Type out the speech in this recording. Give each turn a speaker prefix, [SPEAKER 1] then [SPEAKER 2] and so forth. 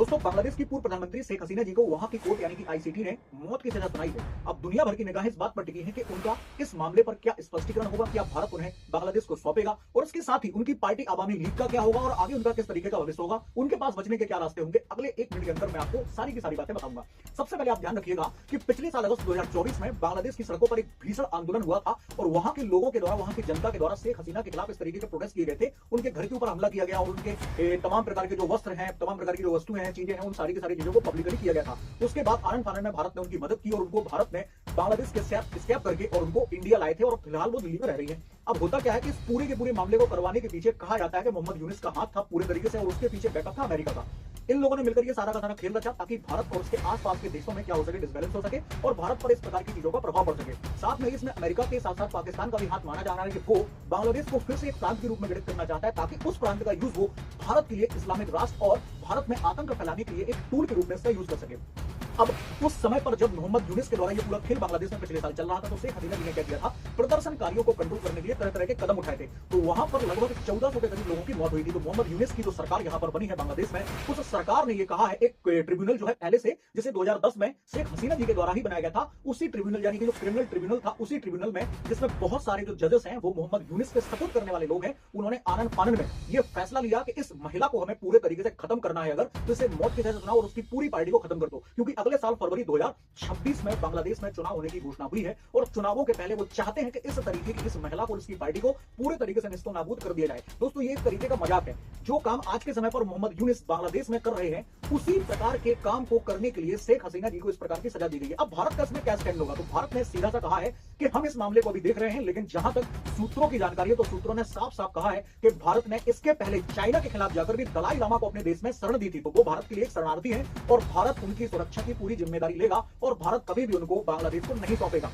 [SPEAKER 1] दोस्तों, बांग्लादेश की पूर्व प्रधानमंत्री शेख हसीना जी को वहां की कोर्ट यानी कि आईसीटी ने मौत की सजा सुनाई है। अब दुनिया भर की निगाहें इस बात पर टिकी हैं कि उनका इस मामले पर क्या स्पष्टीकरण होगा, क्या भारत उन्हें बांग्लादेश को सौंपेगा और इसके साथ ही उनकी पार्टी आवामी लीग का क्या होगा और आगे उनका किस तरीके का भविष्य होगा, उनके पास बचने के क्या रास्ते होंगे। अगले 1 मिनट के अंदर मैं आपको सारी की सारी बातें बताऊंगा। सबसे पहले आप ध्यान रखिएगा कि पिछले साल अगस्त 2024 में बांग्लादेश की सड़कों पर एक भीषण आंदोलन हुआ था और वहां के लोगों के द्वारा, वहां की जनता के द्वारा शेख हसीना के खिलाफ इस तरीके के प्रोटेस्ट किए गए थे। उनके घर के ऊपर हमला किया गया और उनके तमाम प्रकार के जो वस्त्र हैं, तमाम प्रकार की जो वस्तुएं हैं, चीजें हैं, उन सारी की सारी चीजों को पब्लिकली किया गया था। उसके बाद आनन फानन में भारत ने उनकी मदद की और उनको भारत ने बांग्लादेश के स्कैप करके और उनको इंडिया लाए थे और फिलहाल वो दिल्ली में रह रही है। अब होता क्या है कि इस पूरे के पूरे मामले को करवाने के पीछे कहा जाता है कि मोहम्मद यूनिस का हाथ था पूरे तरीके से और उसके पीछे बैकअप था अमेरिका का। इन लोगों ने मिलकर ये सारा का सारा खेल रचा ताकि भारत और उसके आसपास के देशों में क्या हो सके, डिसबैलेंस हो सके और भारत पर इस प्रकार की चीजों का प्रभाव पड़ सके। साथ में इसमें अमेरिका के साथ साथ पाकिस्तान का भी हाथ माना जा रहा है कि वो बांग्लादेश को फिर से एक प्रांत के रूप में गठित करना चाहता है ताकि उस प्रांत का यूज वो भारत के लिए इस्लामिक राष्ट्र और भारत में आतंक फैलाने के लिए एक टूल के रूप में इसका यूज कर सके। अब उस समय पर जब मोहम्मद यूनिस के द्वारा ये पूरा खेल बांग्लादेश में पिछले साल चल रहा था तो शेख हसीना जी ने क्या किया था, प्रदर्शनकारियों को कंट्रोल करने के लिए तरह तरह के कदम उठाए थे। तो वहां पर लगभग 1400 के करीब लोगों की मौत हुई थी। तो मोहम्मद यूनिस की जो सरकार यहाँ पर बनी है बांग्लादेश में, उस सरकार ने ये कहा है, एक ट्रिब्यूनल जो है पहले से, जिसे 2010 में शेख हसीना जी के द्वारा ही बनाया गया था, उसी ट्रिब्यूनल यानी कि जो क्रिमिनल ट्रिब्यूनल था, उसी ट्रिब्यूनल में जिसमें बहुत सारे जो जजेस हैं वो मोहम्मद यूनिस के सपोर्ट करने वाले लोग हैं, उन्होंने आनन फानन में ये फैसला लिया कि इस महिला को हमें पूरे तरीके से खत्म करना है। अगर तो इसे मौत की सजा सुनाओ और उसकी पूरी पार्टी को खत्म कर दो, क्योंकि अगले साल फरवरी 2026 में बांग्लादेश में चुनाव होने की घोषणा हुई है और चुनावों के पहले वो चाहते हैं कि इस तरीके की इस महिला को, इसकी पार्टी को पूरे तरीके से निस्तो नाबूद कर दिया जाए। दोस्तों, ये एक तरीके का मजाक है। जो काम आज के समय पर मोहम्मद यूनिस बांग्लादेश में कर रहे हैं, उसी प्रकार के काम को करने के लिए शेख हसीना जी को इस प्रकार की सजा दी गई है। अब भारत का इसमें क्या स्टैंड होगा? तो भारत ने सीधा सा कहा है कि हम इस मामले को अभी देख रहे हैं, लेकिन जहां तक सूत्रों की जानकारी है तो सूत्रों ने साफ साफ कहा है कि भारत ने इसके पहले चाइना के खिलाफ जाकर भी दलाई लामा को अपने देश में शरण दी थी। तो वो भारत के लिए एक शरणार्थी है और भारत उनकी सुरक्षा की पूरी जिम्मेदारी लेगा और भारत कभी भी उनको बांग्लादेश को नहीं सौंपेगा।